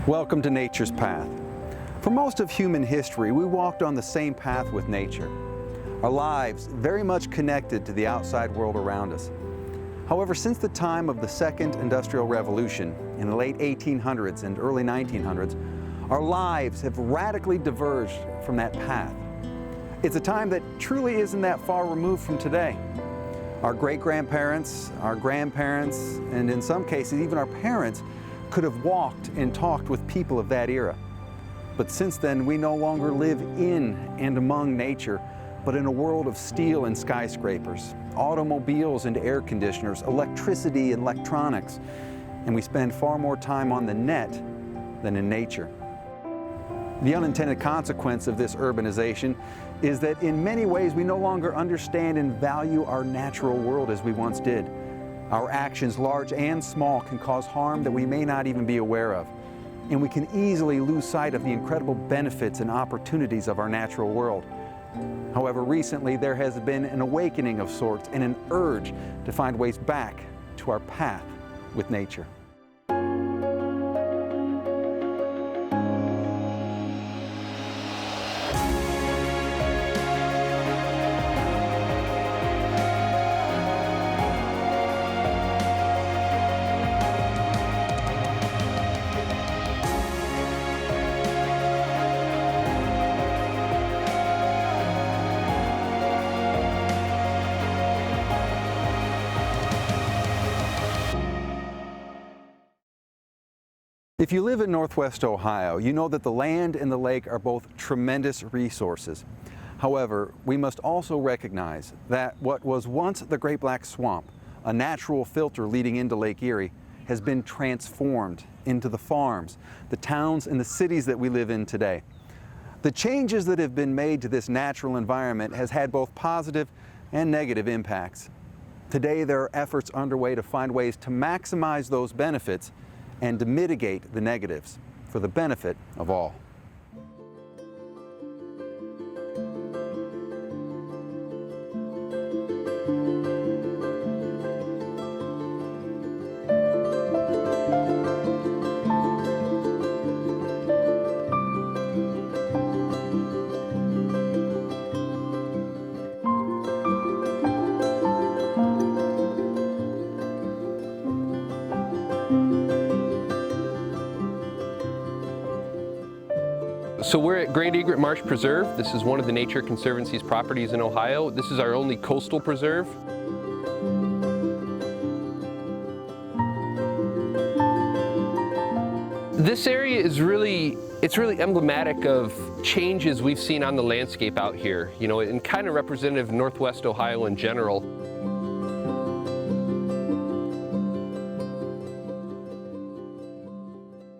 Welcome to Nature's Path. For most of human history, we walked on the same path with nature. Our lives very much connected to the outside world around us. However, since the time of the Second Industrial Revolution in the late 1800s and early 1900s, our lives have radically diverged from that path. It's a time that truly isn't that far removed from today. Our great-grandparents, our grandparents, and in some cases even our parents could have walked and talked with people of that era. But since then, we no longer live in and among nature, but in a world of steel and skyscrapers, automobiles and air conditioners, electricity and electronics, and we spend far more time on the net than in nature. The unintended consequence of this urbanization is that in many ways we no longer understand and value our natural world as we once did. Our actions, large and small, can cause harm that we may not even be aware of. And we can easily lose sight of the incredible benefits and opportunities of our natural world. However, recently there has been an awakening of sorts and an urge to find ways back to our path with nature. If you live in Northwest Ohio, you know that the land and the lake are both tremendous resources. However, we must also recognize that what was once the Great Black Swamp, a natural filter leading into Lake Erie, has been transformed into the farms, the towns, and the cities that we live in today. The changes that have been made to this natural environment has had both positive and negative impacts. Today, there are efforts underway to find ways to maximize those benefits and to mitigate the negatives for the benefit of all. So we're at Great Egret Marsh Preserve. This is one of the Nature Conservancy's properties in Ohio. This is our only coastal preserve. This area is really emblematic of changes we've seen on the landscape out here, you know, and kind of representative of Northwest Ohio in general.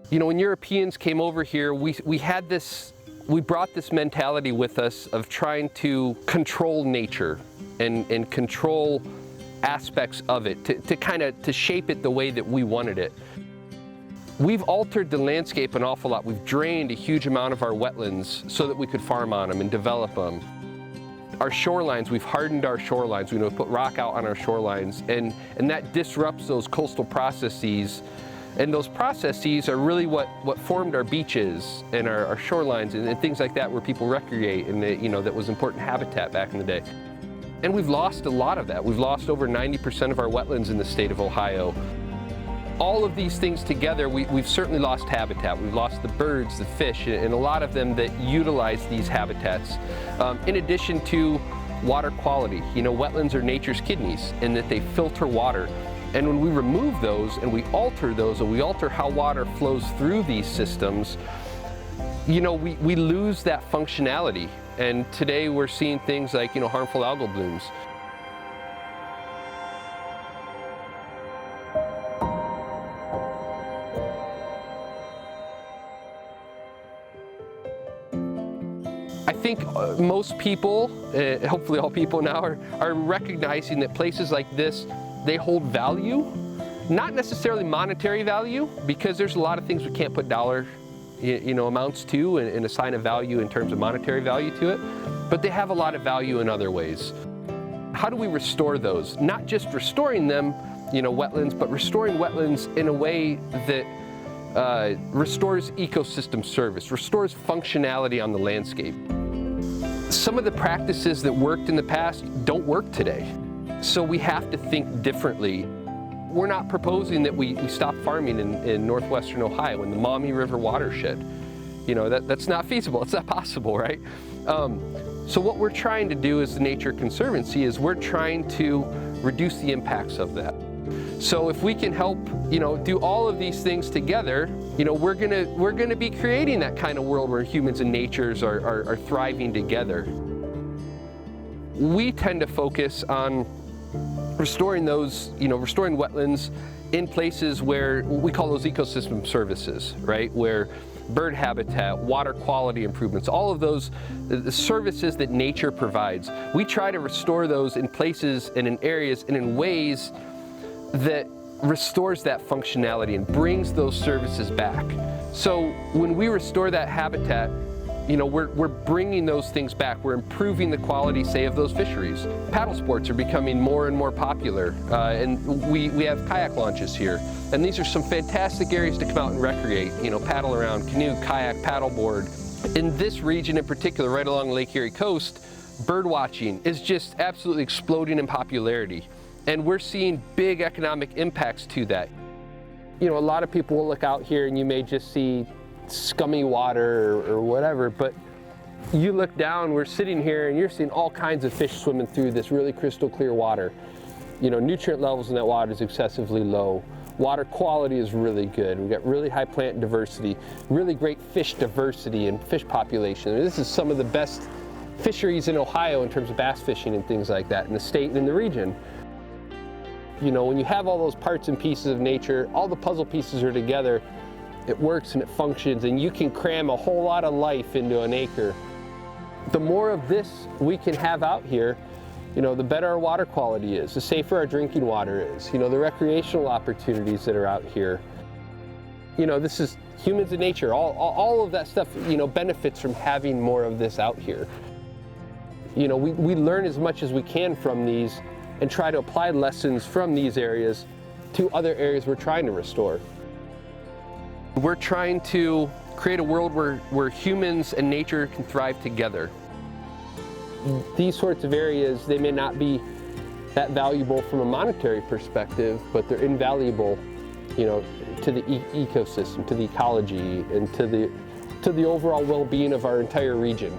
You know, when Europeans came over here, we brought this mentality with us of trying to control nature and control aspects of it, to shape it the way that we wanted it. We've altered the landscape an awful lot. We've drained a huge amount of our wetlands so that we could farm on them and develop them. Our shorelines, we've hardened our shorelines. We put rock out on our shorelines, and that disrupts those coastal processes. And those processes are really what formed our beaches and our shorelines and things like that, where people recreate, and that was important habitat back in the day. And we've lost a lot of that. We've lost over 90% of our wetlands in the state of Ohio. All of these things together, we've certainly lost habitat. We've lost the birds, the fish, and a lot of them that utilize these habitats. In addition to water quality, wetlands are nature's kidneys in that they filter water. And when we remove those and we alter those, or we alter how water flows through these systems, we lose that functionality. And today we're seeing things like, harmful algal blooms. I think most people, hopefully all people now, are recognizing that places like this, they hold value, not necessarily monetary value, because there's a lot of things we can't put dollar amounts to and assign a value in terms of monetary value to it, but they have a lot of value in other ways. How do we restore those? Not just restoring them, wetlands, but restoring wetlands in a way that restores ecosystem service, restores functionality on the landscape. Some of the practices that worked in the past don't work today. So we have to think differently. We're not proposing that we stop farming in northwestern Ohio in the Maumee River watershed. You know, that's not feasible, it's not possible, right? So what we're trying to do as the Nature Conservancy is we're trying to reduce the impacts of that. So if we can help, you know, do all of these things together, you know, we're gonna be creating that kind of world where humans and natures are thriving together. We tend to focus on restoring those, you know, restoring wetlands in places where we call those ecosystem services, right? Where bird habitat, water quality improvements, all of those the services that nature provides. We try to restore those in places and in areas and in ways that restores that functionality and brings those services back. So when we restore that habitat, you know, we're bringing those things back. We're improving the quality, say, of those fisheries. Paddle sports are becoming more and more popular, and we have kayak launches here. And these are some fantastic areas to come out and recreate, you know, paddle around, canoe, kayak, paddleboard. In this region in particular, right along Lake Erie coast, bird watching is just absolutely exploding in popularity. And we're seeing big economic impacts to that. You know, a lot of people will look out here and you may just see scummy water or whatever, but you look down, we're sitting here and you're seeing all kinds of fish swimming through this really crystal clear water. You know, nutrient levels in that water is excessively low. Water quality is really good. We've got really high plant diversity, really great fish diversity and fish population. This is some of the best fisheries in Ohio in terms of bass fishing and things like that in the state and in the region. You know, when you have all those parts and pieces of nature, all the puzzle pieces are together, it works and it functions, and you can cram a whole lot of life into an acre. The more of this we can have out here, you know, the better our water quality is, the safer our drinking water is, you know, the recreational opportunities that are out here. You know, this is humans and nature, all of that stuff, you know, benefits from having more of this out here. You know, we learn as much as we can from these and try to apply lessons from these areas to other areas we're trying to restore. We're trying to create a world where humans and nature can thrive together. These sorts of areas, they may not be that valuable from a monetary perspective, but they're invaluable, you know, to the ecosystem, to the ecology, and to the overall well-being of our entire region.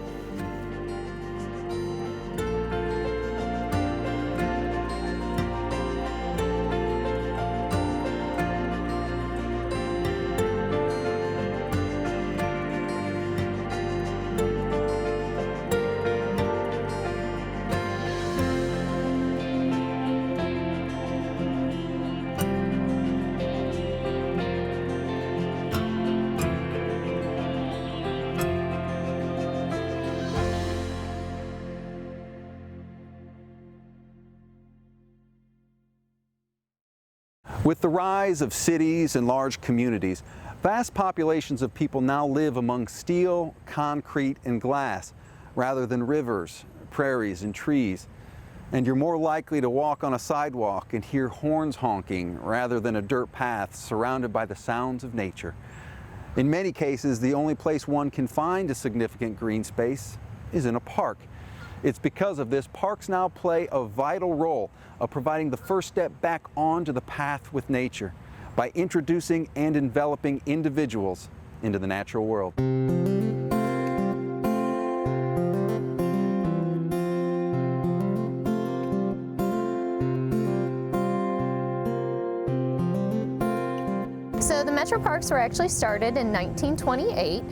With the rise of cities and large communities, vast populations of people now live among steel, concrete, and glass, rather than rivers, prairies, and trees. And you're more likely to walk on a sidewalk and hear horns honking rather than a dirt path surrounded by the sounds of nature. In many cases, the only place one can find a significant green space is in a park. It's because of this, parks now play a vital role of providing the first step back onto the path with nature by introducing and enveloping individuals into the natural world. So the Metroparks were actually started in 1928.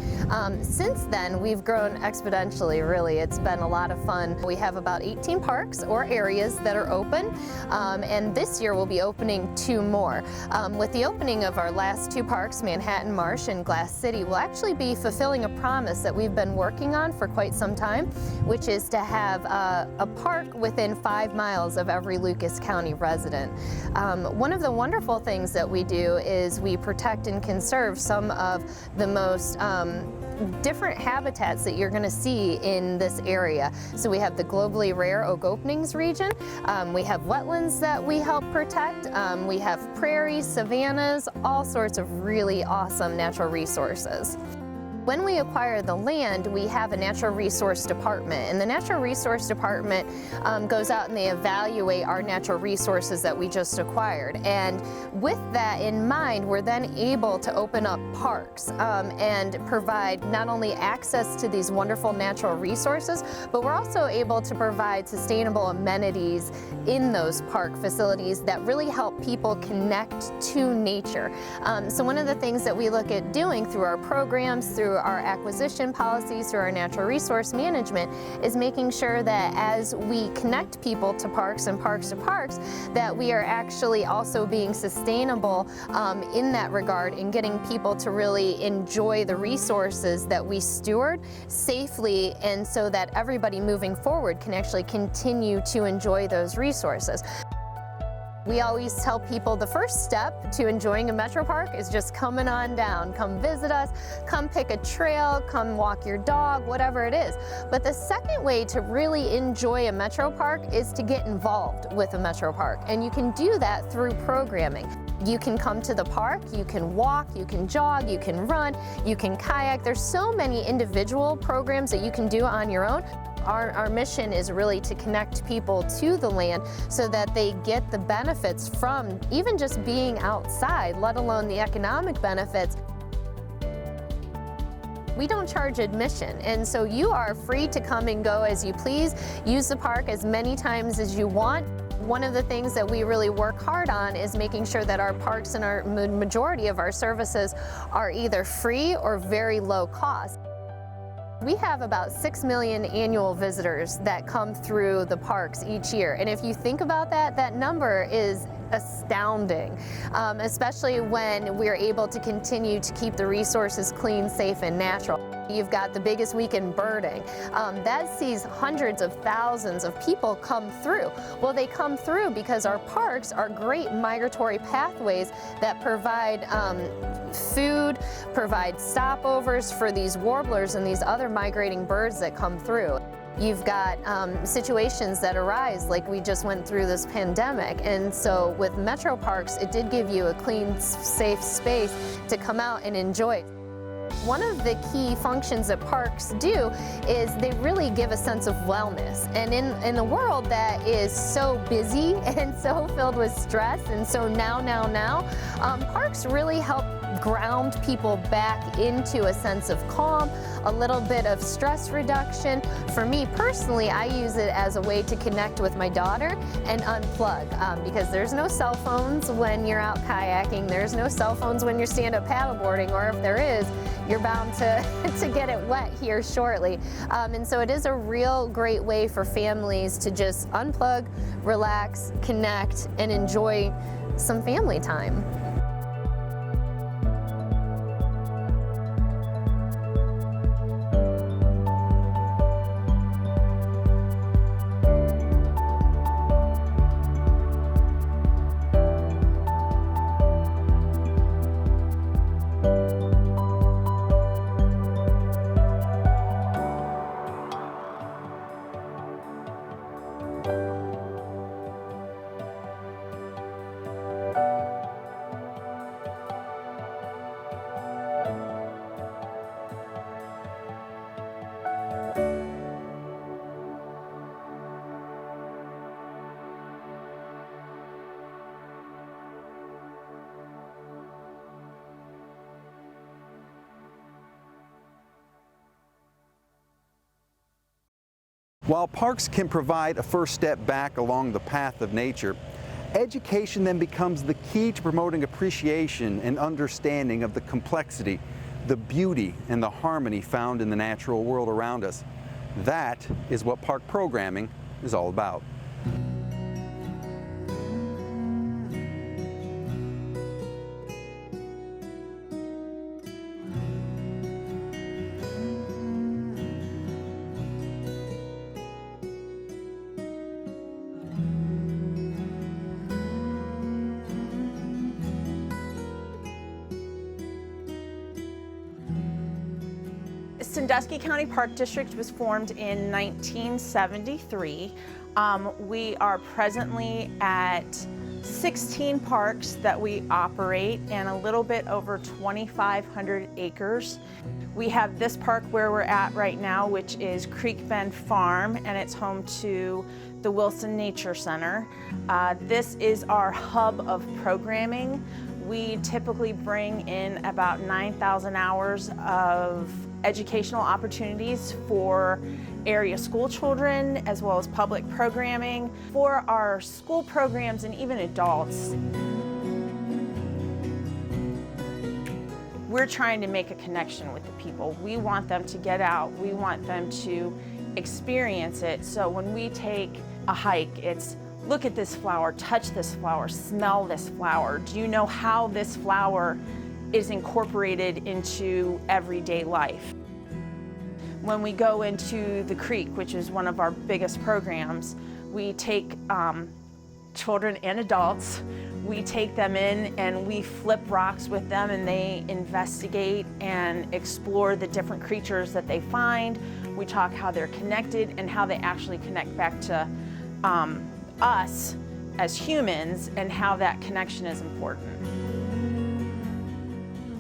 Since then, we've grown exponentially, really. It's been a lot of fun. We have about 18 parks or areas that are open, and this year we'll be opening 2 more. With the opening of our last 2 parks, Manhattan Marsh and Glass City, we'll actually be fulfilling a promise that we've been working on for quite some time, which is to have a park within 5 miles of every Lucas County resident. One of the wonderful things that we do is we protect and conserve some of the most different habitats that you're going to see in this area. So we have the globally rare oak openings region, we have wetlands that we help protect, we have prairies, savannas, all sorts of really awesome natural resources. When we acquire the land, we have a natural resource department, and the natural resource department goes out and they evaluate our natural resources that we just acquired. And with that in mind, we're then able to open up parks and provide not only access to these wonderful natural resources, but we're also able to provide sustainable amenities in those park facilities that really help people connect to nature. So one of the things that we look at doing through our programs, through our acquisition policies, through our natural resource management, is making sure that as we connect people to parks and parks to parks, that we are actually also being sustainable in that regard and getting people to really enjoy the resources that we steward safely, and so that everybody moving forward can actually continue to enjoy those resources. We always tell people the first step to enjoying a Metro Park is just coming on down. Come visit us, come pick a trail, come walk your dog, whatever it is. But the second way to really enjoy a Metro Park is to get involved with a Metro Park. And you can do that through programming. You can come to the park, you can walk, you can jog, you can run, you can kayak. There's so many individual programs that you can do on your own. Our mission is really to connect people to the land so that they get the benefits from even just being outside, let alone the economic benefits. We don't charge admission, and so you are free to come and go as you please, use the park as many times as you want. One of the things that we really work hard on is making sure that our parks and our majority of our services are either free or very low cost. We have about 6 million annual visitors that come through the parks each year. And if you think about that, that number is astounding, especially when we're able to continue to keep the resources clean, safe, and natural. You've got the biggest week in birding. That sees hundreds of thousands of people come through. Well, they come through because our parks are great migratory pathways that provide food, provide stopovers for these warblers and these other migrating birds that come through. You've got situations that arise, like we just went through this pandemic, and so with Metro Parks, it did give you a clean, safe space to come out and enjoy. One of the key functions that parks do is they really give a sense of wellness. And in a world that is so busy and so filled with stress and so now, parks really help ground people back into a sense of calm, a little bit of stress reduction. For me personally, I use it as a way to connect with my daughter and unplug, because there's no cell phones when you're out kayaking, there's no cell phones when you're stand-up paddleboarding, or if there is, you're bound to get it wet here shortly. And so it is a real great way for families to just unplug, relax, connect, and enjoy some family time. While parks can provide a first step back along the path of nature, education then becomes the key to promoting appreciation and understanding of the complexity, the beauty, and the harmony found in the natural world around us. That is what park programming is all about. Sandusky County Park District was formed in 1973. We are presently at 16 parks that we operate and a little bit over 2,500 acres. We have this park where we're at right now, which is Creek Bend Farm, and it's home to the Wilson Nature Center. This is our hub of programming. We typically bring in about 9,000 hours of educational opportunities for area school children as well as public programming. For our school programs and even adults, we're trying to make a connection with the people. We want them to get out. We want them to experience it. So when we take a hike, it's look at this flower, touch this flower, smell this flower. Do you know how this flower is incorporated into everyday life? When we go into the creek, which is one of our biggest programs, we take children and adults, we take them in and we flip rocks with them and they investigate and explore the different creatures that they find. We talk how they're connected and how they actually connect back to us as humans and how that connection is important.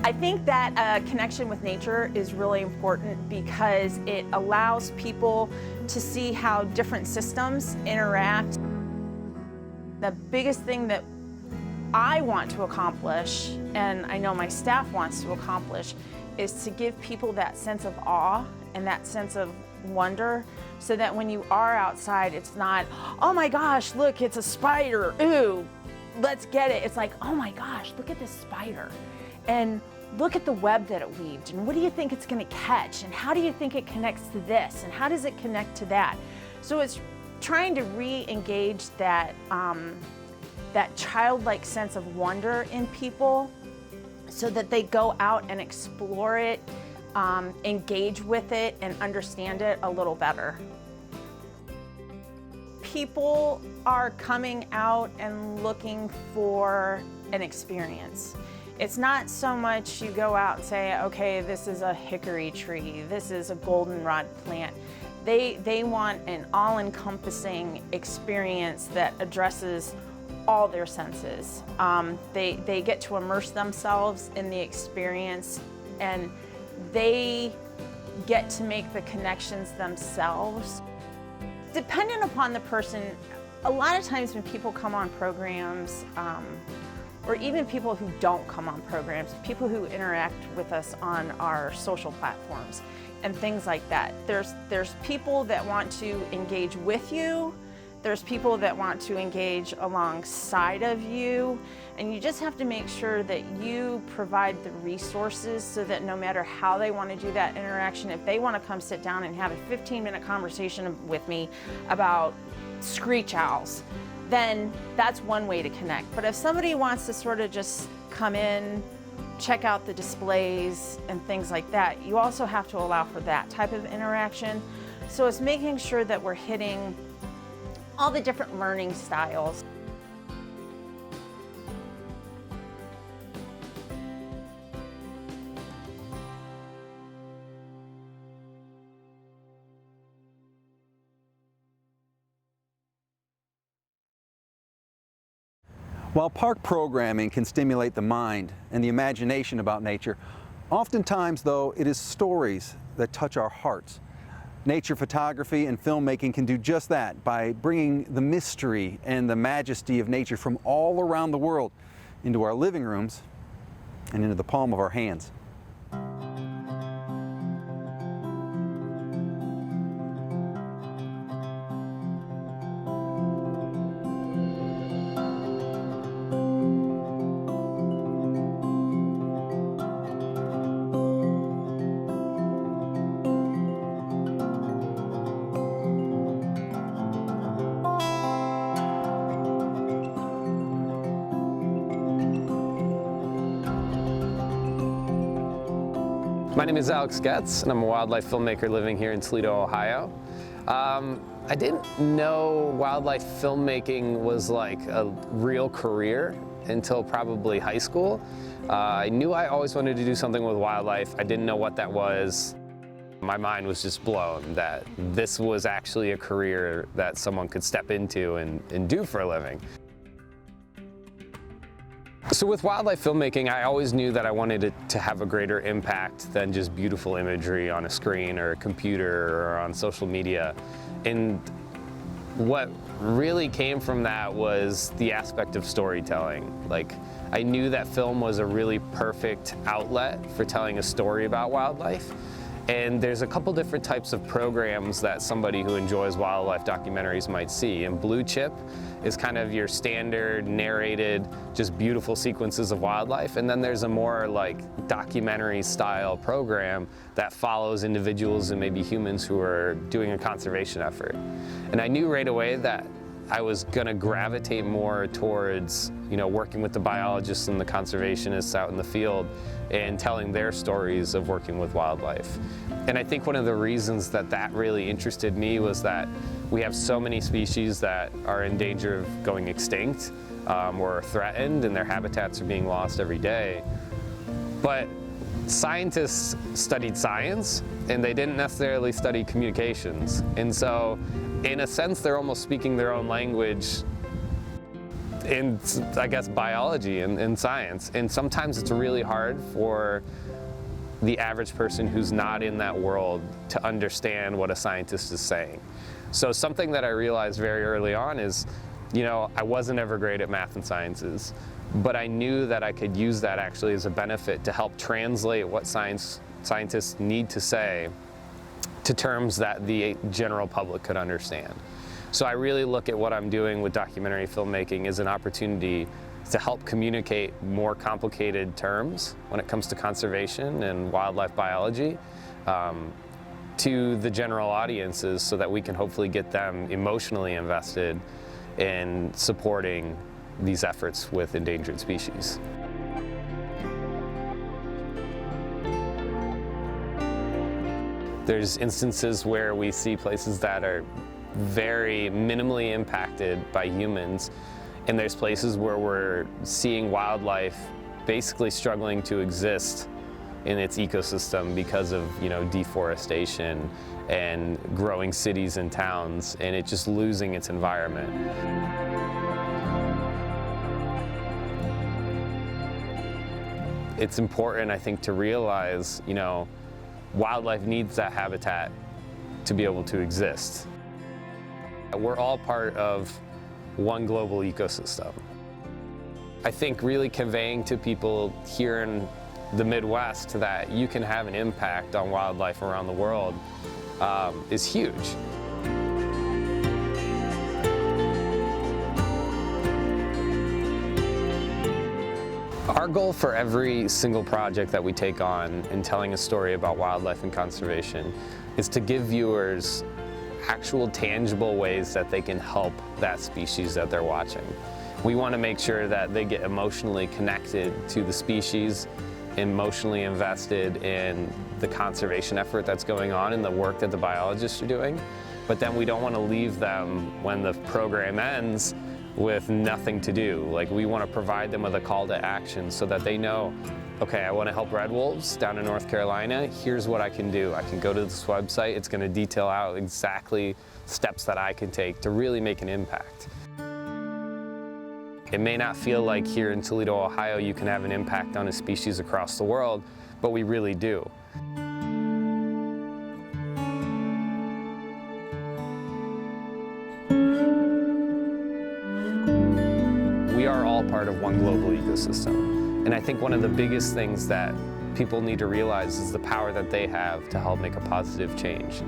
I think that a connection with nature is really important because it allows people to see how different systems interact. The biggest thing that I want to accomplish, and I know my staff wants to accomplish, is to give people that sense of awe and that sense of wonder so that when you are outside, it's not, oh my gosh, look, it's a spider, ooh, let's get it. It's like, oh my gosh, look at this spider. And look at the web that it weaved, and what do you think it's going to catch, and how do you think it connects to this, and how does it connect to that? So it's trying to re-engage that, that childlike sense of wonder in people so that they go out and explore it, engage with it, and understand it a little better. People are coming out and looking for an experience. It's not so much you go out and say, okay, this is a hickory tree, this is a goldenrod plant. They want an all-encompassing experience that addresses all their senses. They get to immerse themselves in the experience and they get to make the connections themselves. Depending upon the person, a lot of times when people come on programs, or even people who don't come on programs, people who interact with us on our social platforms and things like that. There's people that want to engage with you, there's people that want to engage alongside of you, and you just have to make sure that you provide the resources so that no matter how they want to do that interaction, if they want to come sit down and have a 15-minute conversation with me about screech owls, then that's one way to connect. But if somebody wants to sort of just come in, check out the displays and things like that, you also have to allow for that type of interaction. So it's making sure that we're hitting all the different learning styles. While park programming can stimulate the mind and the imagination about nature, oftentimes, though, it is stories that touch our hearts. Nature photography and filmmaking can do just that by bringing the mystery and the majesty of nature from all around the world into our living rooms and into the palm of our hands. My name is Alex Getz, and I'm a wildlife filmmaker living here in Toledo, Ohio. I didn't know wildlife filmmaking was like a real career until probably high school. I knew I always wanted to do something with wildlife. I didn't know what that was. My mind was just blown that this was actually a career that someone could step into and do for a living. So with wildlife filmmaking, I always knew that I wanted it to have a greater impact than just beautiful imagery on a screen or a computer or on social media. And what really came from that was the aspect of storytelling. Like, I knew that film was a really perfect outlet for telling a story about wildlife. And there's a couple different types of programs that somebody who enjoys wildlife documentaries might see. And Blue Chip is kind of your standard narrated, just beautiful sequences of wildlife. And then there's a more like documentary style program that follows individuals and maybe humans who are doing a conservation effort. And I knew right away that I was going to gravitate more towards, working with the biologists and the conservationists out in the field and telling their stories of working with wildlife. And I think one of the reasons that that really interested me was that we have so many species that are in danger of going extinct or threatened, and their habitats are being lost every day. But scientists studied science, and they didn't necessarily study communications. And so, in a sense, they're almost speaking their own language in, I guess, biology and science. And sometimes it's really hard for the average person who's not in that world to understand what a scientist is saying. So something that I realized very early on is, I wasn't ever great at math and sciences, but I knew that I could use that actually as a benefit to help translate what scientists need to say to terms that the general public could understand. So I really look at what I'm doing with documentary filmmaking as an opportunity to help communicate more complicated terms when it comes to conservation and wildlife biology to the general audiences so that we can hopefully get them emotionally invested in supporting these efforts with endangered species. There's instances where we see places that are very minimally impacted by humans, and there's places where we're seeing wildlife basically struggling to exist in its ecosystem because of deforestation and growing cities and towns, and it just losing its environment. It's important, I think, to realize, wildlife needs that habitat to be able to exist. We're all part of one global ecosystem. I think really conveying to people here in the Midwest that you can have an impact on wildlife around the world is huge. Our goal for every single project that we take on in telling a story about wildlife and conservation is to give viewers actual tangible ways that they can help that species that they're watching. We want to make sure that they get emotionally connected to the species, emotionally invested in the conservation effort that's going on and the work that the biologists are doing. But then we don't want to leave them when the program ends with nothing to do. Like, we want to provide them with a call to action so that they know, okay, I want to help red wolves down in North Carolina. Here's what I can do. I can go to this website. It's going to detail out exactly steps that I can take to really make an impact. It may not feel like here in Toledo, Ohio, you can have an impact on a species across the world, but we really do. We are all part of one global ecosystem. And I think one of the biggest things that people need to realize is the power that they have to help make a positive change.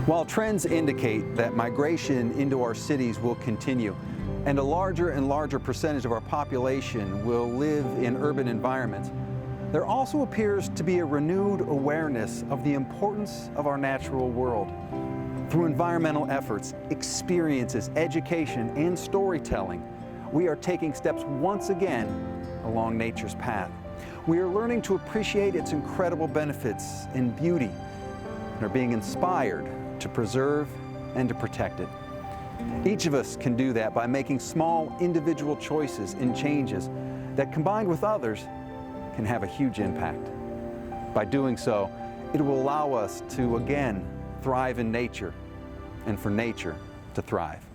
While trends indicate that migration into our cities will continue, and a larger and larger percentage of our population will live in urban environments, there also appears to be a renewed awareness of the importance of our natural world. Through environmental efforts, experiences, education, and storytelling, we are taking steps once again along nature's path. We are learning to appreciate its incredible benefits and beauty, and are being inspired to preserve and to protect it. Each of us can do that by making small individual choices and changes that, combined with others, can have a huge impact. By doing so, it will allow us to again thrive in nature, and for nature to thrive.